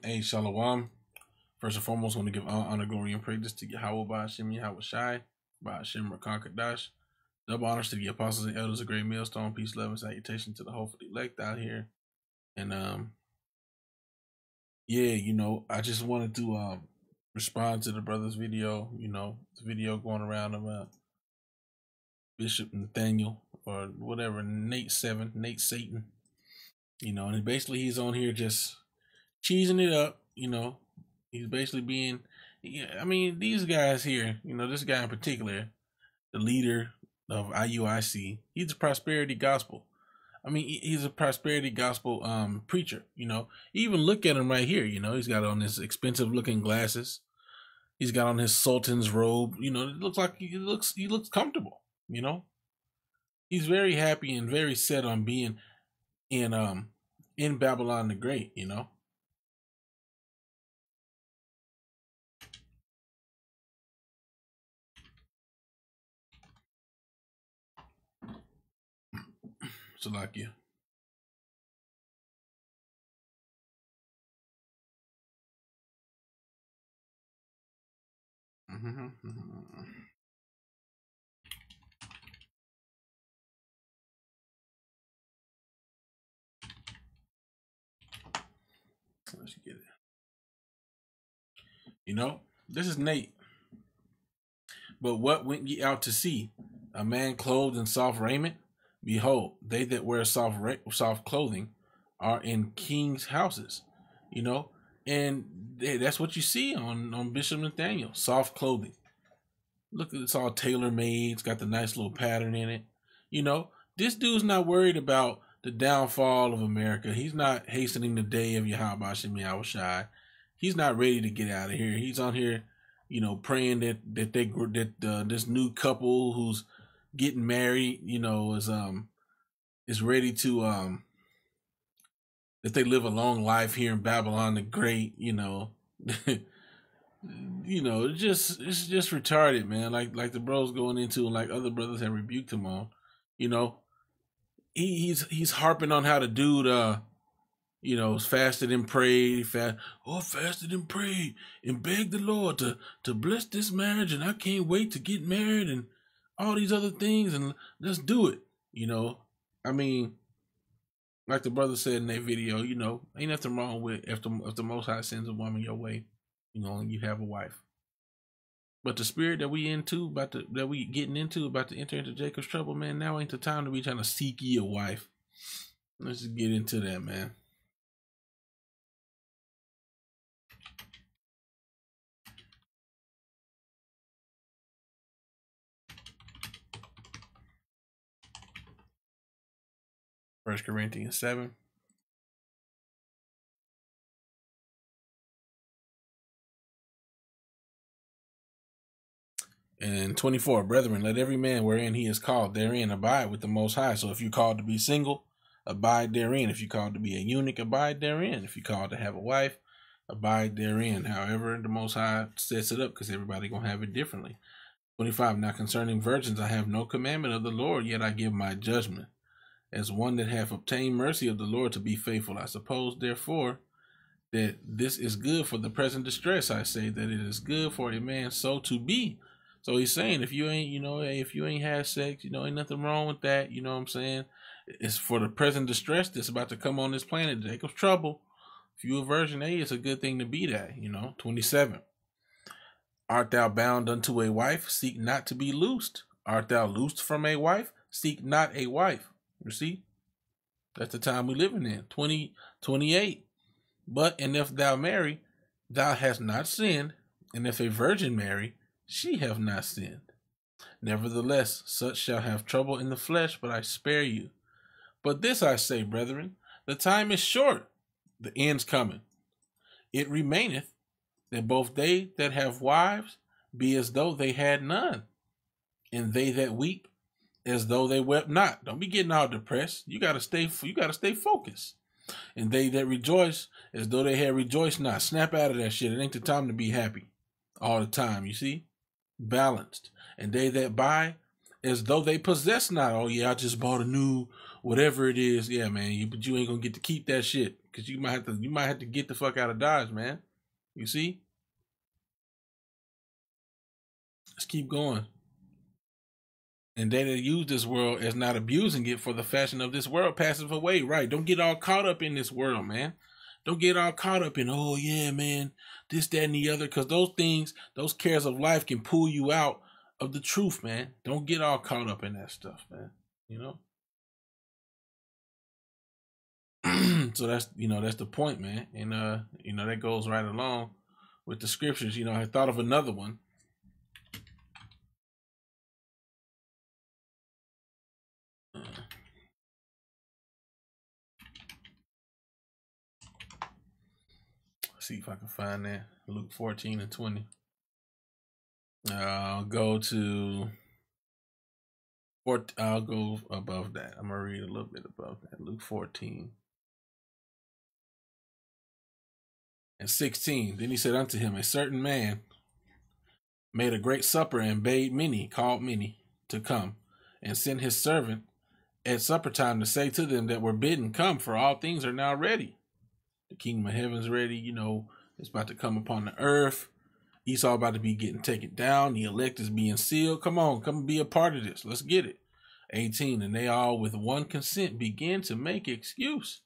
Hey, Shalom. First and foremost, I want to give honor, glory, and praise to Yahweh, Ba'ashem, Yahweh Shai, Ba'ashem, Rakakadash. Double honors to the apostles and elders of Great Millstone. Peace, love, and salutation to the hopeful elect out here. And yeah, I just wanted to respond to the brother's video. The video going around about Bishop Nathaniel or whatever, Nate Satan. And basically he's on here just cheesing it up. He's basically being, these guys here, this guy in particular, the leader of IUIC, he's a prosperity gospel. He's a prosperity gospel preacher. Even look at him right here. He's got on his expensive looking glasses. He's got on his sultan's robe. It looks like he looks comfortable. He's very happy and very set on being in Babylon the Great. Salakia. Let's get it. This is Nate. But what went ye out to see? A man clothed in soft raiment? Behold, they that wear soft clothing are in kings' houses. And that's what you see on Bishop Nathaniel, soft clothing. Look, it's all tailor-made. It's got the nice little pattern in it. This dude's not worried about the downfall of America. He's not hastening the day of Yahweh Shem Yahweh Shai. He's not ready to get out of here. He's on here, praying that this new couple who's getting married, is ready to that they live a long life here in Babylon the Great. It's just retarded, man. Like the bros going into, and like other brothers have rebuked him on. He's harping on how the dude fasted and prayed, fasted and prayed and begged the Lord to bless this marriage, and I can't wait to get married and all these other things, and let's do it. Like the brother said in that video, ain't nothing wrong with if the Most High sends a woman your way, and you have a wife. But the spirit that we getting into about to enter into Jacob's trouble, man, now ain't the time to be trying to seek ye a wife. Let's just get into that, man. First Corinthians 7. And 24, brethren, let every man wherein he is called therein abide with the Most High. So if you're called to be single, abide therein. If you're called to be a eunuch, abide therein. If you're called to have a wife, abide therein. However, the Most High sets it up, because everybody gonna have it differently. 25, now concerning virgins, I have no commandment of the Lord, yet I give my judgment. As one that hath obtained mercy of the Lord to be faithful. I suppose, therefore, that this is good for the present distress. I say that it is good for a man so to be. So he's saying, if you ain't, if you ain't had sex, ain't nothing wrong with that. You know what I'm saying? It's for the present distress that's about to come on this planet. Jacob's trouble. If you a virgin, it's a good thing to be that. 27. Art thou bound unto a wife? Seek not to be loosed. Art thou loosed from a wife? Seek not a wife. You see? That's the time we living in. 28. But, and if thou marry, thou hast not sinned. And if a virgin marry, she have not sinned. Nevertheless, such shall have trouble in the flesh, but I spare you. But this I say, brethren, the time is short, the end's coming. It remaineth that both they that have wives be as though they had none, and they that weep as though they wept not. Don't be getting all depressed. You gotta stay focused. And they that rejoice as though they had rejoiced not. Snap out of that shit. It ain't the time to be happy all the time. You see? Balanced. And they that buy as though they possess not. Oh yeah, I just bought a new whatever it is. Yeah, man, but you ain't gonna get to keep that shit because you might have to get the fuck out of Dodge, man. You see? Let's keep going. And they that use this world as not abusing it, for the fashion of this world passeth away. Right? Don't get all caught up in this world, man. Don't get all caught up in, oh yeah, man, this, that, and the other, because those things, those cares of life can pull you out of the truth, man. Don't get all caught up in that stuff, man. You know? So that's, that's the point, man. And that goes right along with the scriptures. I thought of another one. See if I can find that. Luke 14 and 20. I'll go above that. I'm gonna read a little bit above that. Luke 14 and 16. Then he said unto him, a certain man made a great supper and called many to come, and sent his servant at supper time to say to them that were bidden, come, for all things are now ready. The kingdom of heaven's ready. It's about to come upon the earth. Esau about to be getting taken down. The elect is being sealed. Come on, come and be a part of this. Let's get it. 18. And they all with one consent began to make excuse.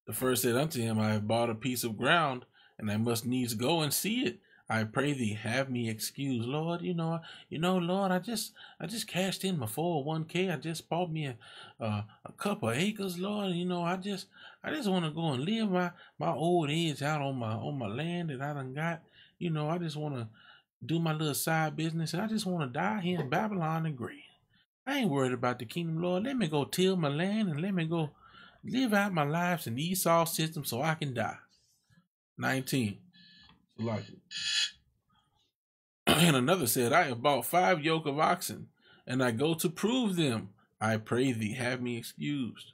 The first said unto him, I have bought a piece of ground, and I must needs go and see it. I pray thee, have me excused, Lord. Lord, I just cashed in my 401k. I just bought me a couple of acres, Lord. I just want to go and live my old age out on my land that I done got. I just want to do my little side business, and I just want to die here in Babylon and grave. I ain't worried about the kingdom, Lord. Let me go till my land and let me go live out my lives in the Esau system so I can die. 19. And another said, I have bought 5 yoke of oxen, and I go to prove them. I pray thee, have me excused.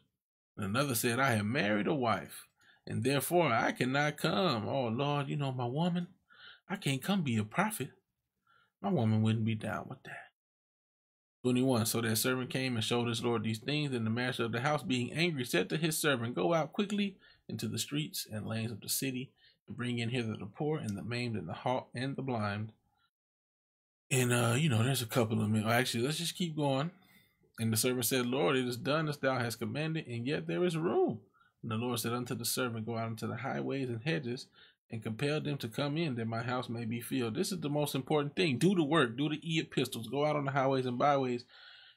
And another said, I have married a wife, and therefore I cannot come. Oh, Lord, my woman, I can't come be a prophet. My woman wouldn't be down with that. 21. So that servant came and showed his Lord these things, and the master of the house, being angry, said to his servant, go out quickly into the streets and lanes of the city, and bring in hither the poor and the maimed and the halt and the blind. And, there's a couple of men. Actually, let's just keep going. And the servant said, Lord, it is done as thou hast commanded, and yet there is room. And the Lord said unto the servant, go out into the highways and hedges, and compel them to come in, that my house may be filled. This is the most important thing. Do the work. Do the e-epistles. Go out on the highways and byways.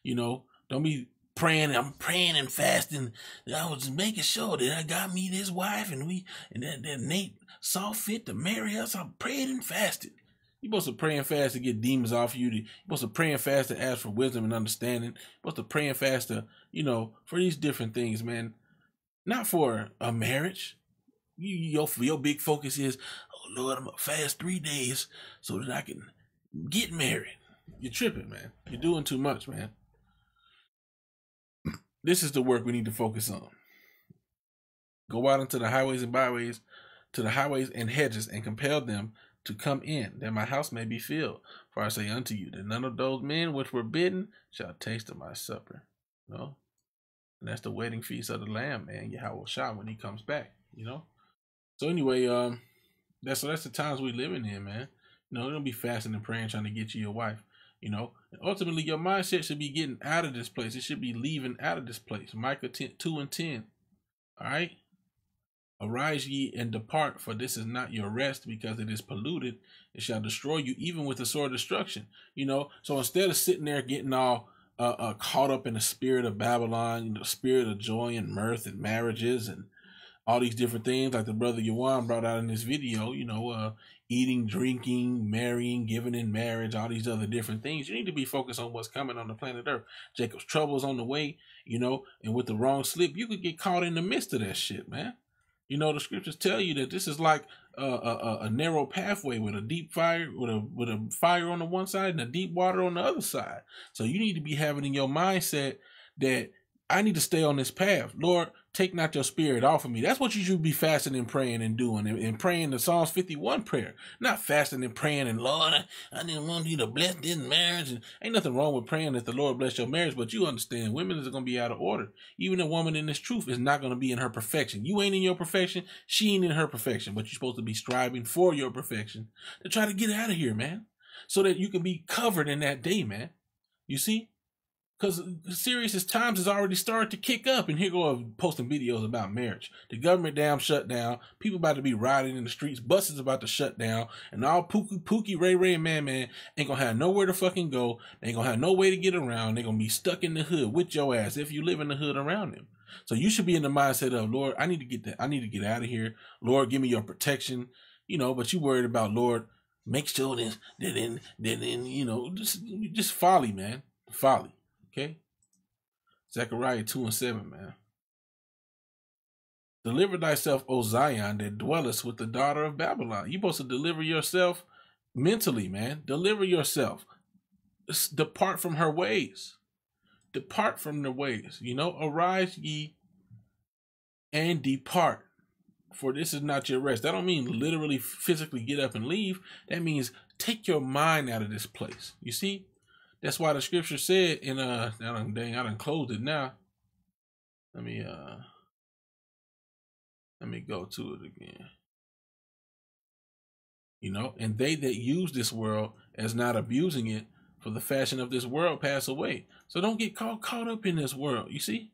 Don't be praying. I'm praying and fasting. I was making sure that I got me this wife, and that Nate saw fit to marry us. I'm praying and fasting. You're supposed to pray and fast to get demons off you. You're supposed to pray and fast to ask for wisdom and understanding. You're supposed to pray and fast to, for these different things, man. Not for a marriage. Your big focus is, oh Lord, I'm gonna fast 3 days so that I can get married. You're tripping, man. You're doing too much, man. This is the work we need to focus on. Go out into the highways and byways, to the highways and hedges, and compel them to come in, that my house may be filled. For I say unto you, that none of those men which were bidden shall taste of my supper. And that's the wedding feast of the Lamb, man. Yahweh Shah, when he comes back, So anyway, that's the times we living in, man. Don't be fasting and praying trying to get you your wife. And ultimately your mindset should be getting out of this place. It should be leaving out of this place. Micah 2 and 10. All right. Arise ye and depart, for this is not your rest, because it is polluted. It shall destroy you, even with the sword of destruction. So instead of sitting there getting all caught up in the spirit of Babylon, the spirit of joy and mirth and marriages and all these different things, like the brother Yawan brought out in this video, eating, drinking, marrying, giving in marriage, all these other different things. You need to be focused on what's coming on the planet Earth. Jacob's trouble's on the way, and with the wrong slip, you could get caught in the midst of that shit, man. The scriptures tell you that this is like a narrow pathway with a deep fire, with a fire on the one side and a deep water on the other side. So you need to be having in your mindset that I need to stay on this path. Lord, take not your spirit off of me. That's what you should be fasting and praying and doing, and praying the Psalms 51 prayer. Not fasting and praying and, Lord, I didn't want you to bless this marriage. And ain't nothing wrong with praying that the Lord bless your marriage, but you understand women is going to be out of order. Even a woman in this truth is not going to be in her perfection. You ain't in your perfection. She ain't in her perfection, but you're supposed to be striving for your perfection to try to get out of here, man, so that you can be covered in that day, man. You see? Because serious times has already started to kick up, and here go posting videos about marriage. The government damn shut down. People about to be riding in the streets. Buses about to shut down, and all Pookie, Ray, and Man ain't gonna have nowhere to fucking go. They ain't gonna have no way to get around. They gonna be stuck in the hood with your ass if you live in the hood around them. So you should be in the mindset of, Lord, I need to get that. I need to get out of here. Lord, give me your protection. You know, but you worried about, Lord, make sure that you know, just folly, man, folly. Okay, Zechariah 2:7, man. Deliver thyself, O Zion, that dwellest with the daughter of Babylon. You supposed to deliver yourself mentally, man. Deliver yourself. Depart from her ways. Depart from their ways. You know, arise ye and depart, for this is not your rest. That don't mean literally physically get up and leave. That means take your mind out of this place. You see? That's why the scripture said in I done closed it now. Let me go to it again. You know, and they that use this world as not abusing it, for the fashion of this world pass away. So don't get caught up in this world. You see?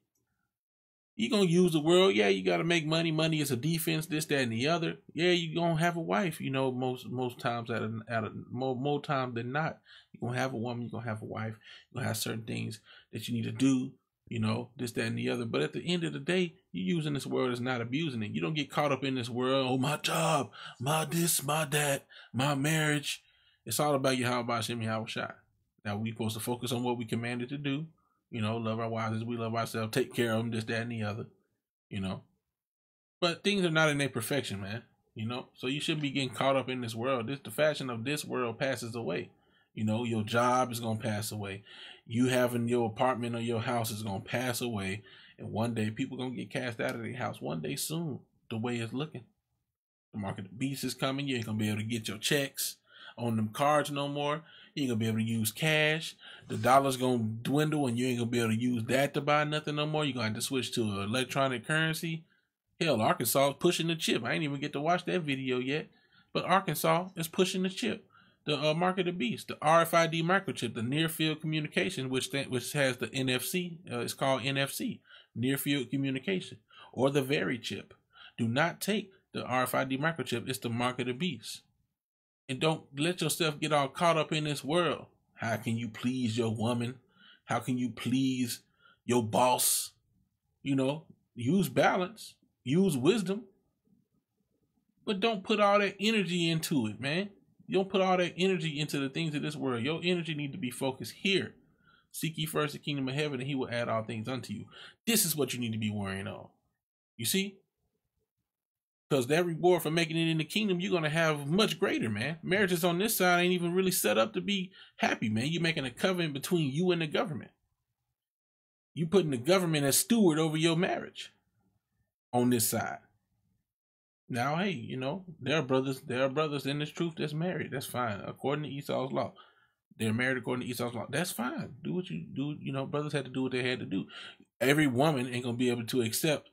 You gonna use the world, yeah, you gotta make money. Money is a defense, this, that, and the other. Yeah, you gonna have a wife, you know, most times more times than not. You're gonna have a woman, you're gonna have a wife, you're gonna have certain things that you need to do, you know, this, that, and the other. But at the end of the day, you're using this world as not abusing it. You don't get caught up in this world, oh, my job, my this, my that, my marriage. It's all about Yahweh Shem Yahweh Shai. Now we supposed to focus on what we commanded to do. You know, love our wives as we love ourselves, take care of them, this, that, and the other, you know. But things are not in their perfection, man, you know. So you shouldn't be getting caught up in this world. The fashion of this world passes away. You know, your job is going to pass away. You having your apartment or your house is going to pass away. And one day people going to get cast out of their house. One day soon, the way it's looking. The market of beast is coming. You ain't going to be able to get your checks on them cards no more. You ain't gonna be able to use cash. The dollar's gonna dwindle, and you ain't gonna be able to use that to buy nothing no more. You're gonna have to switch to electronic currency. Hell, Arkansas is pushing the chip. I ain't even get to watch that video yet, but Arkansas is pushing the chip. The mark of the beast, the RFID microchip, the near field communication, which has the NFC. It's called NFC, near field communication, or the very chip. Do not take the RFID microchip. It's the mark of the beast. And don't let yourself get all caught up in this world. How can you please your woman? How can you please your boss? You know, use balance, use wisdom, but don't put all that energy into it, man. You don't put all that energy into the things of this world. Your energy need to be focused here. Seek ye first the kingdom of heaven, and he will add all things unto you. This is what you need to be worrying on. You see? Because that reward for making it in the kingdom, you're going to have much greater, man. Marriages on this side ain't even really set up to be happy, man. You're making a covenant between you and the government. You putting the government as steward over your marriage on this side. Now, hey, you know, there are brothers in this truth that's married. That's fine. According to Esau's law. They're married according to Esau's law. That's fine. Do what you do. You know, brothers had to do what they had to do. Every woman ain't going to be able to accept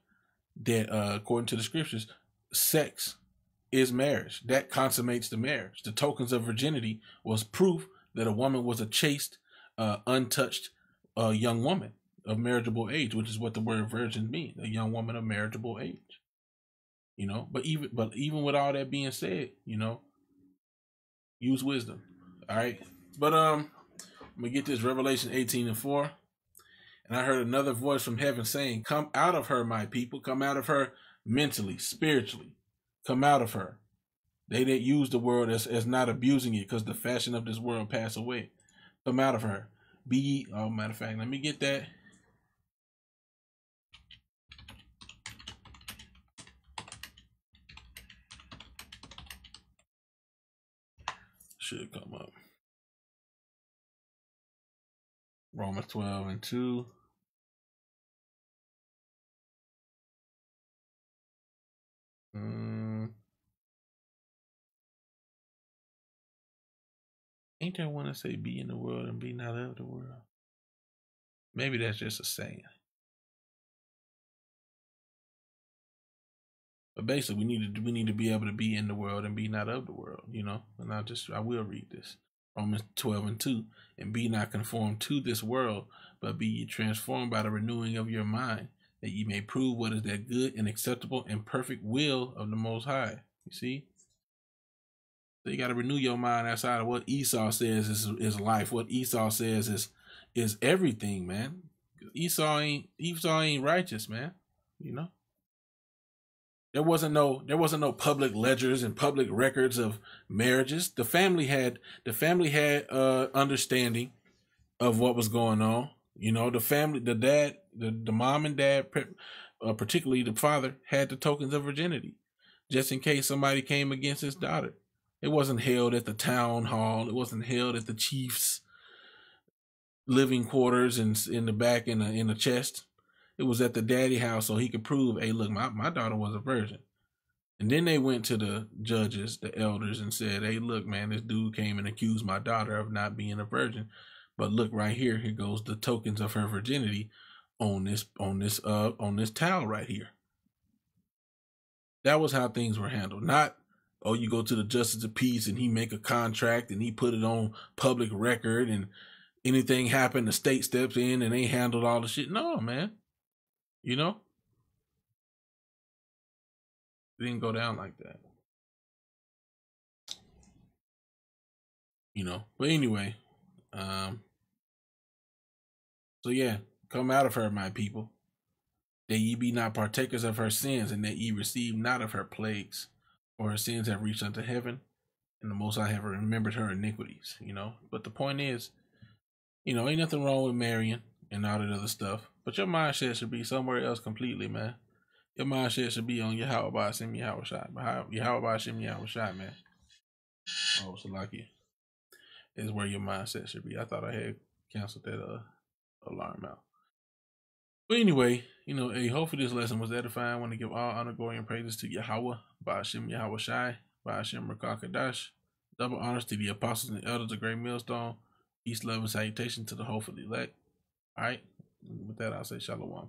that, according to the scriptures, sex is marriage. That consummates the marriage. The tokens of virginity was proof that a woman was a chaste, untouched young woman of marriageable age, which is what the word virgin means, a young woman of marriageable age. You know, but even with all that being said, you know, use wisdom. All right. But I'm gonna get this Revelation 18:4. And I heard another voice from heaven saying, come out of her, my people, come out of her mentally, spiritually, come out of her. They that use the world as not abusing it, because the fashion of this world pass away. Come out of her. Be ye, oh, matter of fact, let me get that. Should come up. Romans 12:2. Ain't there one that say be in the world and be not of the world? Maybe that's just a saying. But basically, we need to be able to be in the world and be not of the world, you know. And I will read this. Romans 12:2, and be not conformed to this world, but be ye transformed by the renewing of your mind, that ye may prove what is that good and acceptable and perfect will of the Most High. You see? So you got to renew your mind outside of what Esau says is life. What Esau says is everything, man. Esau ain't righteous, man. You know? There wasn't no public ledgers and public records of marriages. The family had understanding of what was going on. You know, the family, the dad, the mom and dad, particularly the father, had the tokens of virginity, just in case somebody came against his daughter. It wasn't held at the town hall. It wasn't held at the chief's living quarters and in the back in the chest. It was at the daddy house so he could prove, hey, look, my daughter was a virgin. And then they went to the judges, the elders, and said, hey, look, man, this dude came and accused my daughter of not being a virgin. But look right here, here goes the tokens of her virginity on this towel right here. That was how things were handled. Not, oh, you go to the justice of peace and he make a contract and he put it on public record and anything happened, the state steps in and they handled all the shit. No, man. You know? It didn't go down like that. You know? But anyway, so yeah, come out of her, my people, that ye be not partakers of her sins, and that ye receive not of her plagues, for her sins have reached unto heaven, and the Most High have remembered her iniquities, you know? But the point is, you know, ain't nothing wrong with marrying and all that other stuff, but your mindset should be somewhere else completely, man. Your mindset should be on Yahweh Ba'ashem Yahweh Shai. Yahweh Ba'ashem Yahweh Shai, man. Oh, Salaki is where your mindset should be. I thought I had canceled that alarm out. But anyway, you know, hey, hopefully this lesson was edifying. I want to give all honor, glory, and praises to Yahweh, Ba'ashem Yahweh Shai, Ba'ashem Rakakadash. Double honors to the apostles and elders of Great Millstone. Peace, love, and salutation to the hopeful elect. All right. With that, I'll say shalom.